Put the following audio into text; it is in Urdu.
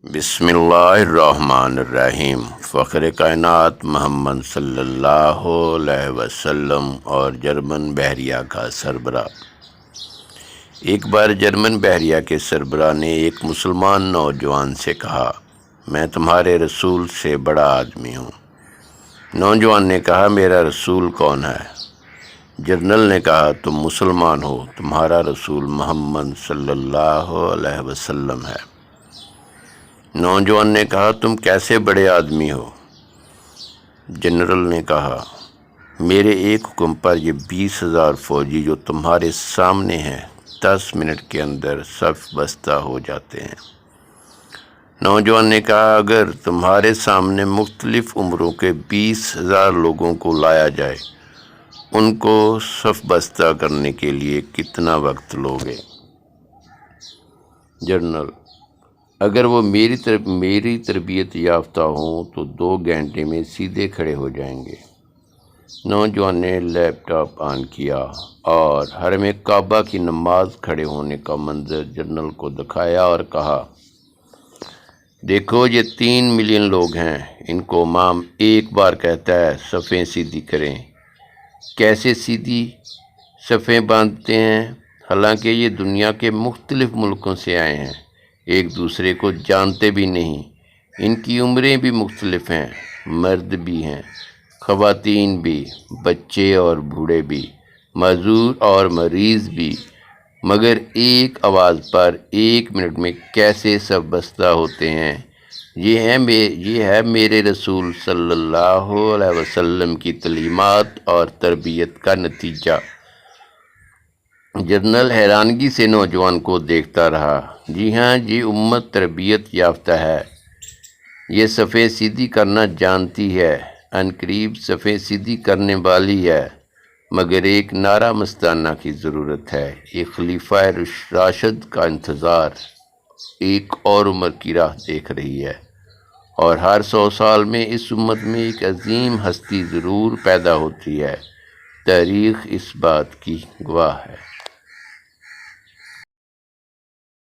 بسم اللہ الرحمن الرحیم۔ فخر کائنات محمد صلی اللہ علیہ وسلم اور جرمن بحریہ کا سربراہ۔ ایک بار جرمن بحریہ کے سربراہ نے ایک مسلمان نوجوان سے کہا، میں تمہارے رسول سے بڑا آدمی ہوں۔ نوجوان نے کہا، میرا رسول کون ہے؟ جنرل نے کہا، تم مسلمان ہو، تمہارا رسول محمد صلی اللہ علیہ وسلم ہے۔ نوجوان نے کہا، تم کیسے بڑے آدمی ہو؟ جنرل نے کہا، میرے ایک حکم پر یہ 20,000 فوجی جو تمہارے سامنے ہیں 10 منٹ کے اندر صف بستہ ہو جاتے ہیں۔ نوجوان نے کہا، اگر تمہارے سامنے مختلف عمروں کے 20,000 لوگوں کو لایا جائے، ان کو صف بستہ کرنے کے لیے کتنا وقت لوگے؟ جنرل، اگر وہ میری تربیت یافتہ ہوں تو 2 گھنٹے میں سیدھے کھڑے ہو جائیں گے۔ نوجوان نے لیپ ٹاپ آن کیا اور حرم کعبہ کی نماز کھڑے ہونے کا منظر جنرل کو دکھایا اور کہا، دیکھو یہ 3 ملین لوگ ہیں، ان کو امام ایک بار کہتا ہے صفیں سیدھی کریں۔ کیسے سیدھی صفیں باندھتے ہیں؟ حالانکہ یہ دنیا کے مختلف ملکوں سے آئے ہیں، ایک دوسرے کو جانتے بھی نہیں، ان کی عمریں بھی مختلف ہیں، مرد بھی ہیں، خواتین بھی، بچے اور بوڑھے بھی، معذور اور مریض بھی، مگر ایک آواز پر 1 منٹ میں کیسے سب بستہ ہوتے ہیں؟ یہ ہے میرے رسول صلی اللہ علیہ وسلم کی تعلیمات اور تربیت کا نتیجہ۔ جنرل حیرانگی سے نوجوان کو دیکھتا رہا۔ جی ہاں، یہ امت تربیت یافتہ ہے، یہ صفیں سیدھی کرنا جانتی ہے، عنقریب صفیں سیدھی کرنے والی ہے، مگر ایک نعرہ مستانہ کی ضرورت ہے، ایک خلیفہ راشد کا انتظار، ایک اور عمر کی راہ دیکھ رہی ہے، اور ہر 100 سال میں اس امت میں ایک عظیم ہستی ضرور پیدا ہوتی ہے۔ تاریخ اس بات کی گواہ ہے۔